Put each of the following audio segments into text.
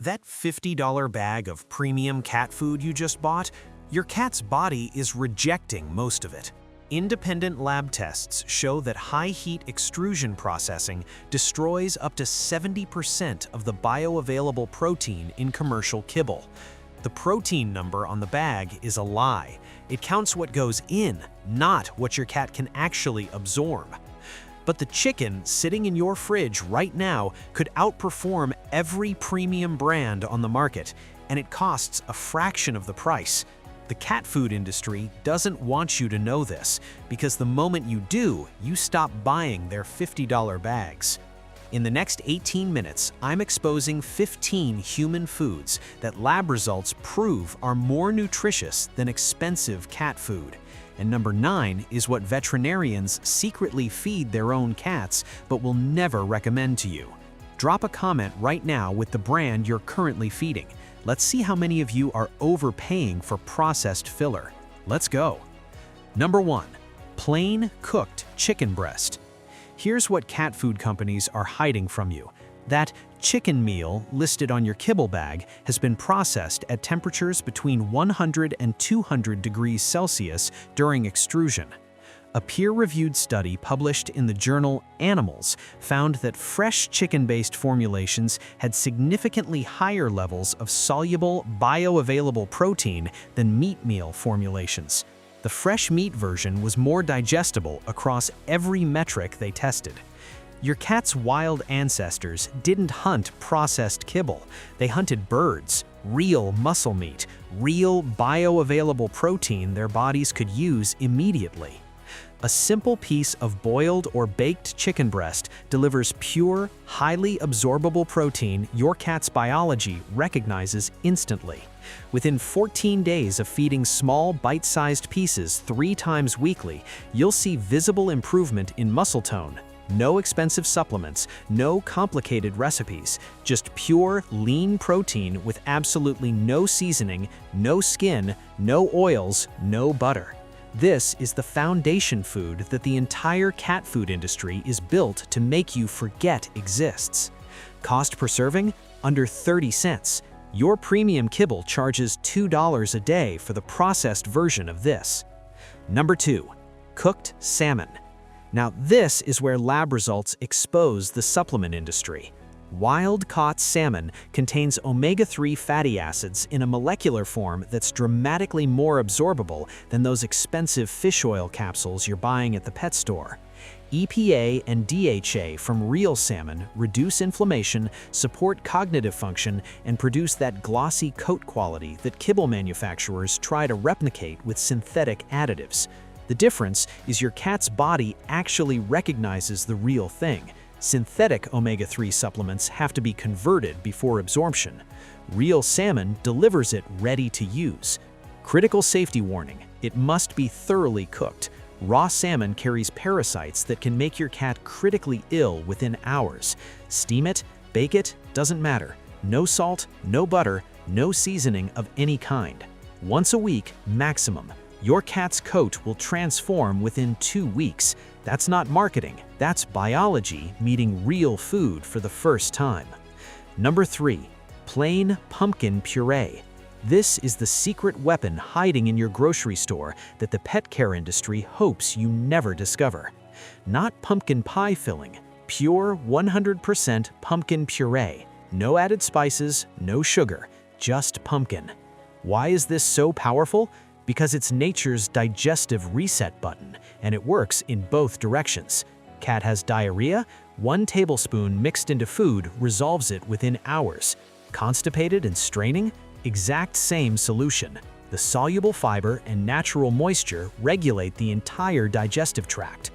That $50 bag of premium cat food you just bought, your cat's body is rejecting most of it. Independent lab tests show that high-heat extrusion processing destroys up to 70% of the bioavailable protein in commercial kibble. The protein number on the bag is a lie. It counts what goes in, not what your cat can actually absorb. But the chicken sitting in your fridge right now could outperform every premium brand on the market, and it costs a fraction of the price. The cat food industry doesn't want you to know this, because the moment you do, you stop buying their $50 bags. In the next 18 minutes, I'm exposing 15 human foods that lab results prove are more nutritious than expensive cat food. And number 9 is what veterinarians secretly feed their own cats but will never recommend to you. Drop a comment right now with the brand you're currently feeding. Let's see how many of you are overpaying for processed filler. Let's go. Number 1. Plain cooked chicken breast. Here's what cat food companies are hiding from you. That chicken meal listed on your kibble bag has been processed at temperatures between 100 and 200 degrees Celsius during extrusion. A peer-reviewed study published in the journal Animals found that fresh chicken-based formulations had significantly higher levels of soluble, bioavailable protein than meat meal formulations. The fresh meat version was more digestible across every metric they tested. Your cat's wild ancestors didn't hunt processed kibble. They hunted birds, real muscle meat, real bioavailable protein their bodies could use immediately. A simple piece of boiled or baked chicken breast delivers pure, highly absorbable protein your cat's biology recognizes instantly. Within 14 days of feeding small, bite-sized pieces 3 times weekly, you'll see visible improvement in muscle tone. No expensive supplements, no complicated recipes, just pure, lean protein with absolutely no seasoning, no skin, no oils, no butter. This is the foundation food that the entire cat food industry is built to make you forget exists. Cost per serving? Under 30 cents. Your premium kibble charges $2 a day for the processed version of this. Number 2. Cooked salmon. Now this is where lab results expose the supplement industry. Wild-caught salmon contains omega-3 fatty acids in a molecular form that's dramatically more absorbable than those expensive fish oil capsules you're buying at the pet store. EPA and DHA from real salmon reduce inflammation, support cognitive function, and produce that glossy coat quality that kibble manufacturers try to replicate with synthetic additives. The difference is your cat's body actually recognizes the real thing. Synthetic omega-3 supplements have to be converted before absorption. Real salmon delivers it ready to use. Critical safety warning: it must be thoroughly cooked. Raw salmon carries parasites that can make your cat critically ill within hours. Steam it, bake it, doesn't matter. No salt, no butter, no seasoning of any kind. Once a week, maximum. Your cat's coat will transform within 2 weeks. That's not marketing, that's biology meeting real food for the first time. Number 3. Plain pumpkin puree. This is the secret weapon hiding in your grocery store that the pet care industry hopes you never discover. Not pumpkin pie filling, pure 100% pumpkin puree. No added spices, no sugar, just pumpkin. Why is this so powerful? Because it's nature's digestive reset button, and it works in both directions. Cat has diarrhea? 1 tablespoon mixed into food resolves it within hours. Constipated and straining? Exact same solution. The soluble fiber and natural moisture regulate the entire digestive tract.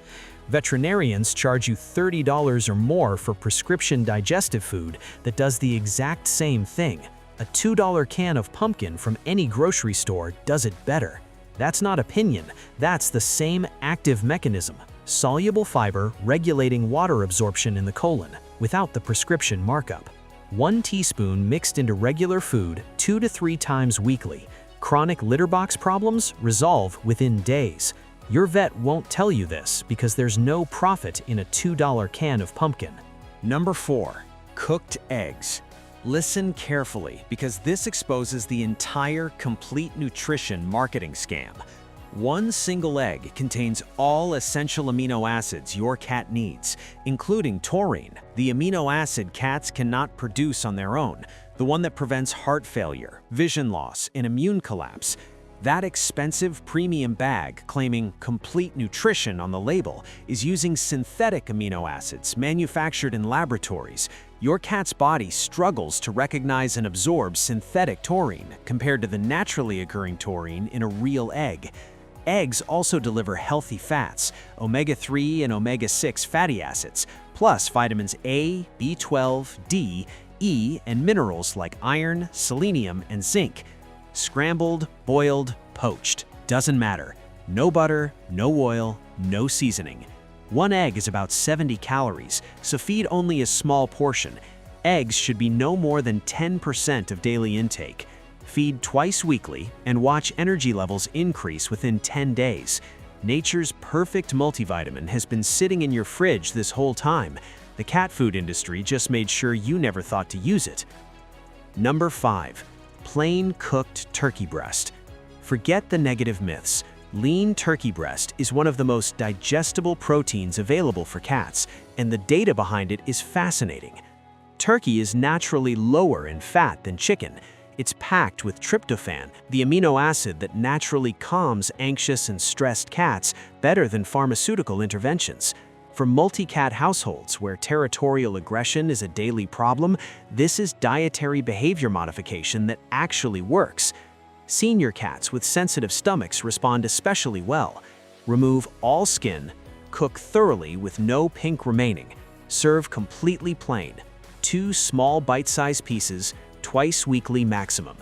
Veterinarians charge you $30 or more for prescription digestive food that does the exact same thing. A $2 can of pumpkin from any grocery store does it better. That's not opinion, that's the same active mechanism. Soluble fiber regulating water absorption in the colon, without the prescription markup. 1 teaspoon mixed into regular food 2 to 3 times weekly. Chronic litter box problems resolve within days. Your vet won't tell you this because there's no profit in a $2 can of pumpkin. Number 4. Cooked eggs. Listen carefully, because this exposes the entire complete nutrition marketing scam. One single egg contains all essential amino acids your cat needs, including taurine, the amino acid cats cannot produce on their own, the one that prevents heart failure, vision loss, and immune collapse. That expensive premium bag claiming complete nutrition on the label is using synthetic amino acids manufactured in laboratories. Your cat's body struggles to recognize and absorb synthetic taurine compared to the naturally occurring taurine in a real egg. Eggs also deliver healthy fats, omega-3 and omega-6 fatty acids, plus vitamins A, B12, D, E, and minerals like iron, selenium, and zinc. Scrambled, boiled, poached, doesn't matter. No butter, no oil, no seasoning. One egg is about 70 calories, so feed only a small portion. Eggs should be no more than 10% of daily intake. Feed twice weekly and watch energy levels increase within 10 days. Nature's perfect multivitamin has been sitting in your fridge this whole time. The cat food industry just made sure you never thought to use it. Number 5. Plain cooked turkey breast. Forget the negative myths. Lean turkey breast is one of the most digestible proteins available for cats, and the data behind it is fascinating. Turkey is naturally lower in fat than chicken. It's packed with tryptophan, the amino acid that naturally calms anxious and stressed cats better than pharmaceutical interventions. For multi-cat households where territorial aggression is a daily problem, this is dietary behavior modification that actually works. Senior cats with sensitive stomachs respond especially well. Remove all skin, cook thoroughly with no pink remaining. Serve completely plain. 2 small bite-sized pieces, twice weekly maximum.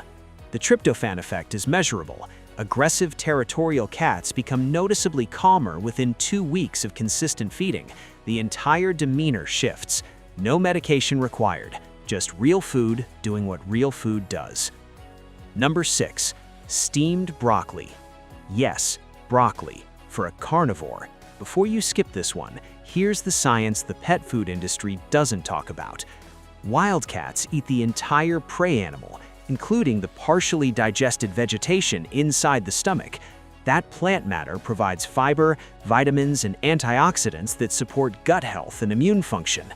The tryptophan effect is measurable. Aggressive territorial cats become noticeably calmer within 2 weeks of consistent feeding. The entire demeanor shifts. No medication required, just real food doing what real food does. Number 6. Steamed broccoli. Yes, broccoli, for a carnivore. Before you skip this one, here's the science the pet food industry doesn't talk about. Wild cats eat the entire prey animal, including the partially digested vegetation inside the stomach. That plant matter provides fiber, vitamins, and antioxidants that support gut health and immune function.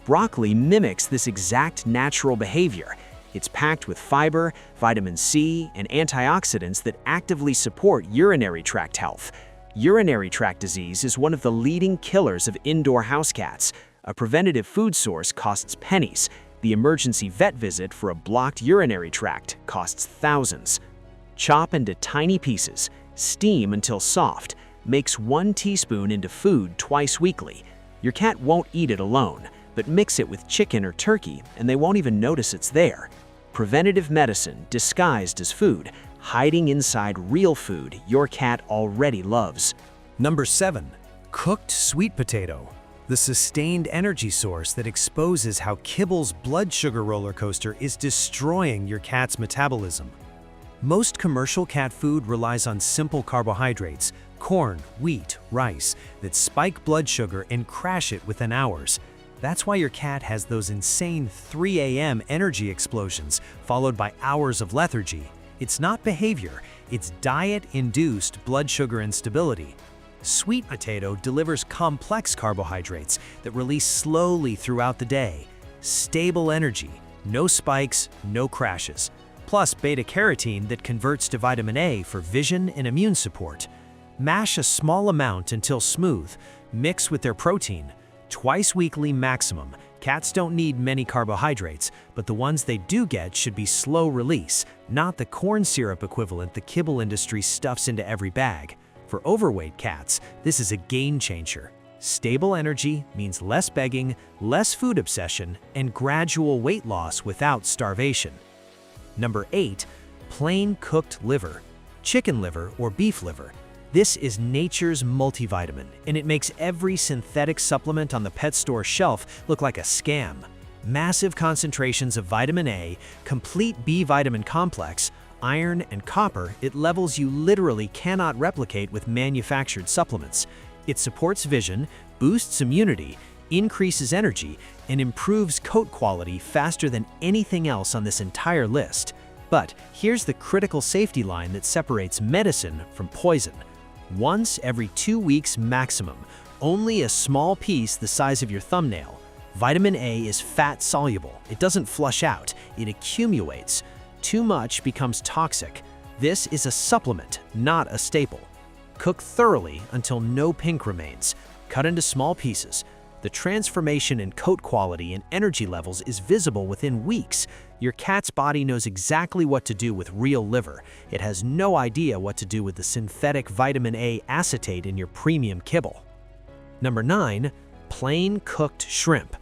Broccoli mimics this exact natural behavior. It's packed with fiber, vitamin C, and antioxidants that actively support urinary tract health. Urinary tract disease is one of the leading killers of indoor house cats. A preventative food source costs pennies. The emergency vet visit for a blocked urinary tract costs thousands. Chop into tiny pieces, steam until soft, mix 1 teaspoon into food twice weekly. Your cat won't eat it alone, but mix it with chicken or turkey and they won't even notice it's there. Preventative medicine disguised as food, hiding inside real food your cat already loves. Number 7. Cooked sweet potato. The sustained energy source that exposes how kibble's blood sugar roller coaster is destroying your cat's metabolism. Most commercial cat food relies on simple carbohydrates, corn, wheat, rice, that spike blood sugar and crash it within hours. That's why your cat has those insane 3 a.m. energy explosions, followed by hours of lethargy. It's not behavior, it's diet-induced blood sugar instability. Sweet potato delivers complex carbohydrates that release slowly throughout the day. Stable energy, no spikes, no crashes. Plus beta-carotene that converts to vitamin A for vision and immune support. Mash a small amount until smooth. Mix with their protein. Twice weekly maximum. Cats don't need many carbohydrates, but the ones they do get should be slow release, not the corn syrup equivalent the kibble industry stuffs into every bag. For overweight cats, this is a game changer. Stable energy means less begging, less food obsession, and gradual weight loss without starvation. Number 8. Plain cooked liver. Chicken liver or beef liver. This is nature's multivitamin, and it makes every synthetic supplement on the pet store shelf look like a scam. Massive concentrations of vitamin A, complete B vitamin complex, iron, and copper at levels you literally cannot replicate with manufactured supplements. It supports vision, boosts immunity, increases energy, and improves coat quality faster than anything else on this entire list. But here's the critical safety line that separates medicine from poison. Once every 2 weeks maximum, only a small piece the size of your thumbnail. Vitamin A is fat soluble. It doesn't flush out, it accumulates. Too much becomes toxic. This is a supplement, not a staple. Cook thoroughly until no pink remains. Cut into small pieces. The transformation in coat quality and energy levels is visible within weeks. Your cat's body knows exactly what to do with real liver. It has no idea what to do with the synthetic vitamin A acetate in your premium kibble. Number 9, plain cooked shrimp.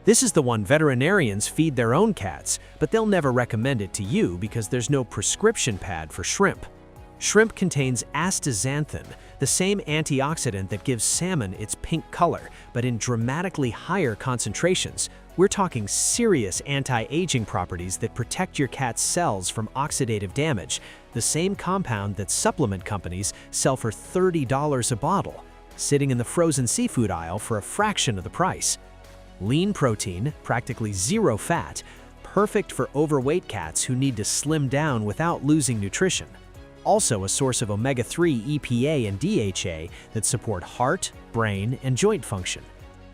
This is the one veterinarians feed their own cats, but they'll never recommend it to you because there's no prescription pad for shrimp. Shrimp contains astaxanthin, the same antioxidant that gives salmon its pink color, but in dramatically higher concentrations. We're talking serious anti-aging properties that protect your cat's cells from oxidative damage, the same compound that supplement companies sell for $30 a bottle, sitting in the frozen seafood aisle for a fraction of the price. Lean protein, practically zero fat, perfect for overweight cats who need to slim down without losing nutrition. Also a source of omega-3 EPA and DHA that support heart, brain, and joint function.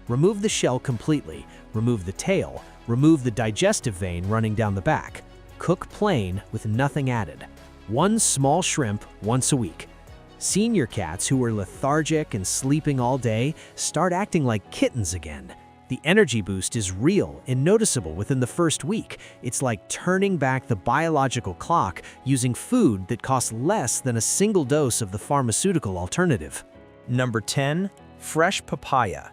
Remove the shell completely, remove the tail, remove the digestive vein running down the back. Cook plain with nothing added. 1 small shrimp once a week. Senior cats who were lethargic and sleeping all day start acting like kittens again. The energy boost is real and noticeable within the first week. It's like turning back the biological clock using food that costs less than a single dose of the pharmaceutical alternative. Number 10, fresh papaya.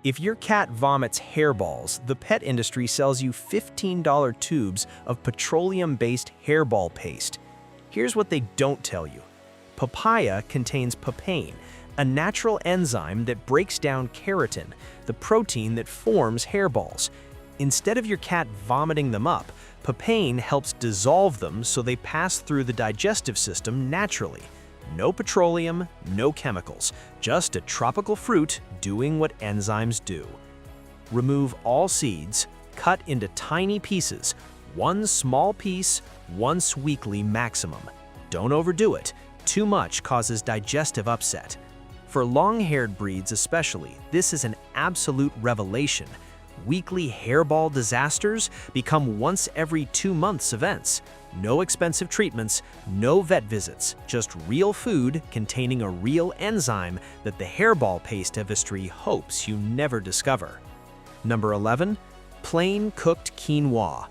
If your cat vomits hairballs, the pet industry sells you $15 tubes of petroleum-based hairball paste. Here's what they don't tell you. Papaya contains papain, a natural enzyme that breaks down keratin, the protein that forms hairballs. Instead of your cat vomiting them up, papain helps dissolve them so they pass through the digestive system naturally. No petroleum, no chemicals, just a tropical fruit doing what enzymes do. Remove all seeds, cut into tiny pieces, 1 small piece once weekly maximum. Don't overdo it. Too much causes digestive upset. For long-haired breeds especially, this is an absolute revelation. Weekly hairball disasters become once every 2 months events. No expensive treatments, no vet visits, just real food containing a real enzyme that the hairball paste industry hopes you never discover. Number 11, plain cooked quinoa.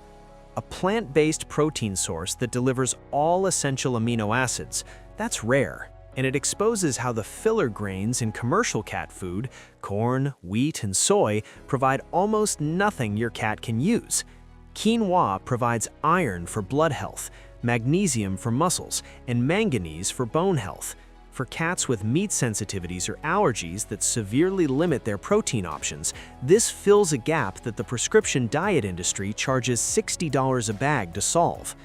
A plant-based protein source that delivers all essential amino acids. That's rare. And it exposes how the filler grains in commercial cat food, corn, wheat, and soy, provide almost nothing your cat can use. Quinoa provides iron for blood health, magnesium for muscles, and manganese for bone health. For cats with meat sensitivities or allergies that severely limit their protein options, this fills a gap that the prescription diet industry charges $60 a bag to solve.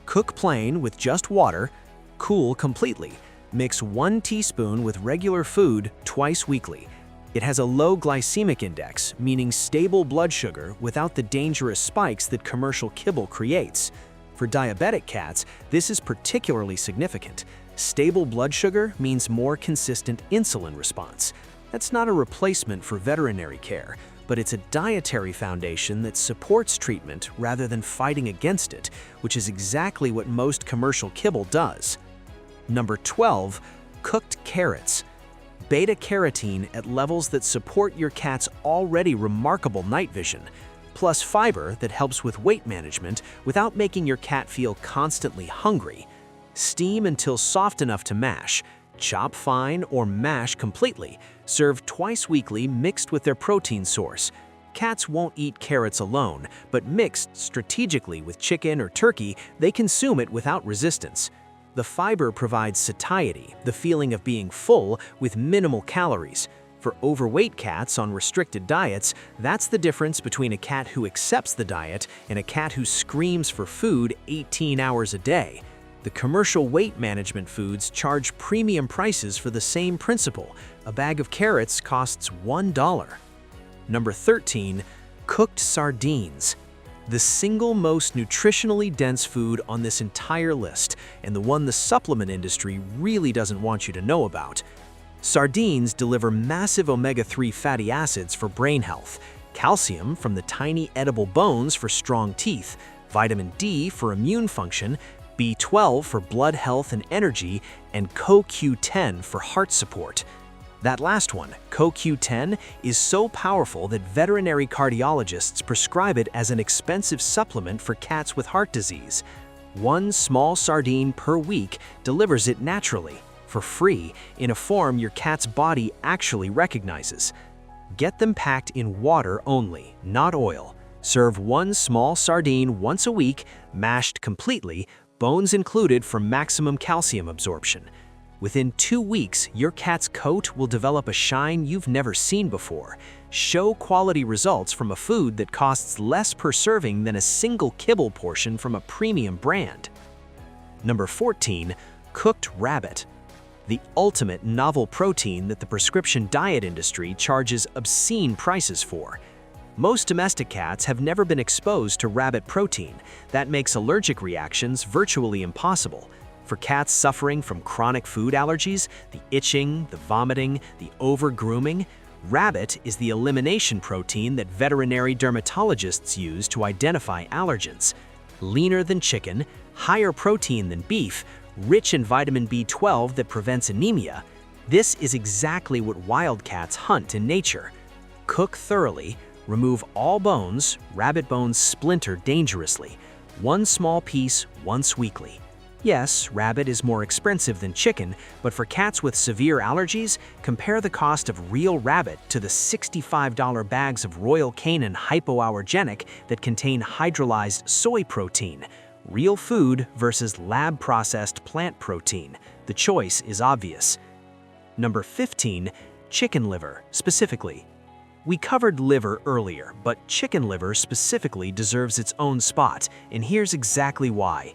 Cook plain with just water, cool completely. Mix 1 teaspoon with regular food twice weekly. It has a low glycemic index, meaning stable blood sugar without the dangerous spikes that commercial kibble creates. For diabetic cats, this is particularly significant. Stable blood sugar means more consistent insulin response. That's not a replacement for veterinary care, but it's a dietary foundation that supports treatment rather than fighting against it, which is exactly what most commercial kibble does. Number 12, cooked carrots. Beta-carotene at levels that support your cat's already remarkable night vision, plus fiber that helps with weight management without making your cat feel constantly hungry. Steam until soft enough to mash, chop fine or mash completely. Serve twice weekly mixed with their protein source. Cats won't eat carrots alone, but mixed strategically with chicken or turkey, they consume it without resistance. The fiber provides satiety, the feeling of being full with minimal calories. For overweight cats on restricted diets, that's the difference between a cat who accepts the diet and a cat who screams for food 18 hours a day. The commercial weight management foods charge premium prices for the same principle. A bag of carrots costs $1. Number 13, Cooked sardines. The single most nutritionally dense food on this entire list, and the one the supplement industry really doesn't want you to know about. Sardines deliver massive omega-3 fatty acids for brain health, calcium from the tiny edible bones for strong teeth, vitamin D for immune function, B12 for blood health and energy, and CoQ10 for heart support. That last one, CoQ10, is so powerful that veterinary cardiologists prescribe it as an expensive supplement for cats with heart disease. One small sardine per week delivers it naturally, for free, in a form your cat's body actually recognizes. Get them packed in water only, not oil. Serve one small sardine once a week, mashed completely, bones included for maximum calcium absorption. Within 2 weeks, your cat's coat will develop a shine you've never seen before. Show quality results from a food that costs less per serving than a single kibble portion from a premium brand. Number 14, cooked rabbit. The ultimate novel protein that the prescription diet industry charges obscene prices for. Most domestic cats have never been exposed to rabbit protein. That makes allergic reactions virtually impossible. For cats suffering from chronic food allergies, the itching, the vomiting, the over-grooming, rabbit is the elimination protein that veterinary dermatologists use to identify allergens. Leaner than chicken, higher protein than beef, rich in vitamin B12 that prevents anemia. This is exactly what wild cats hunt in nature. Cook thoroughly, remove all bones, rabbit bones splinter dangerously. One small piece once weekly. Yes, rabbit is more expensive than chicken, but for cats with severe allergies, compare the cost of real rabbit to the $65 bags of Royal Canin hypoallergenic that contain hydrolyzed soy protein. Real food versus lab-processed plant protein. The choice is obvious. Number 15, chicken liver, specifically. We covered liver earlier, but chicken liver specifically deserves its own spot, and here's exactly why.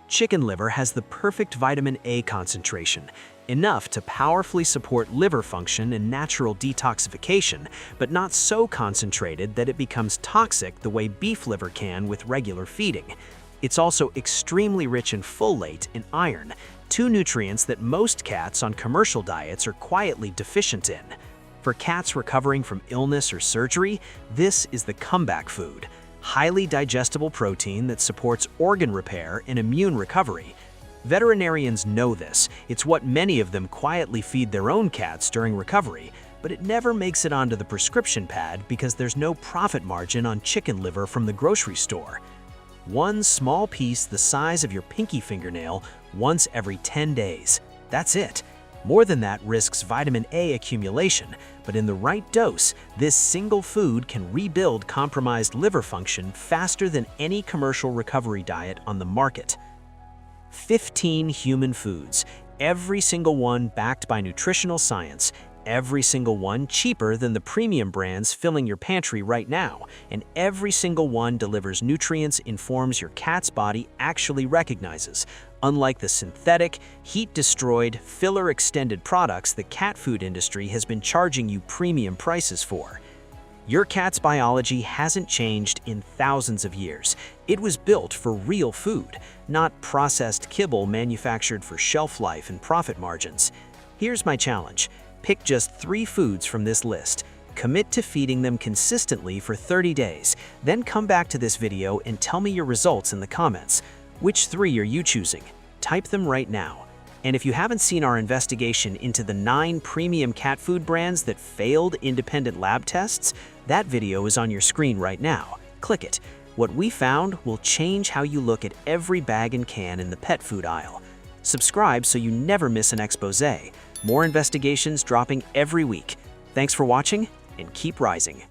Chicken liver has the perfect vitamin A concentration, enough to powerfully support liver function and natural detoxification, but not so concentrated that it becomes toxic the way beef liver can with regular feeding. It's also extremely rich in folate and iron, two nutrients that most cats on commercial diets are quietly deficient in. For cats recovering from illness or surgery, this is the comeback food. Highly digestible protein that supports organ repair and immune recovery. Veterinarians know this. It's what many of them quietly feed their own cats during recovery, but it never makes it onto the prescription pad because there's no profit margin on chicken liver from the grocery store. One small piece the size of your pinky fingernail once every 10 days. That's it. More than that risks vitamin A accumulation, but in the right dose, this single food can rebuild compromised liver function faster than any commercial recovery diet on the market. 15 human foods, every single one backed by nutritional science, every single one cheaper than the premium brands filling your pantry right now, and every single one delivers nutrients in forms your cat's body actually recognizes, unlike the synthetic, heat-destroyed, filler-extended products the cat food industry has been charging you premium prices for. Your cat's biology hasn't changed in thousands of years. It was built for real food, not processed kibble manufactured for shelf life and profit margins. Here's my challenge. Pick just 3 foods from this list. Commit to feeding them consistently for 30 days. Then come back to this video and tell me your results in the comments. Which 3 are you choosing? Type them right now. And if you haven't seen our investigation into the 9 premium cat food brands that failed independent lab tests, that video is on your screen right now. Click it. What we found will change how you look at every bag and can in the pet food aisle. Subscribe so you never miss an expose. More investigations dropping every week. Thanks for watching, and keep rising.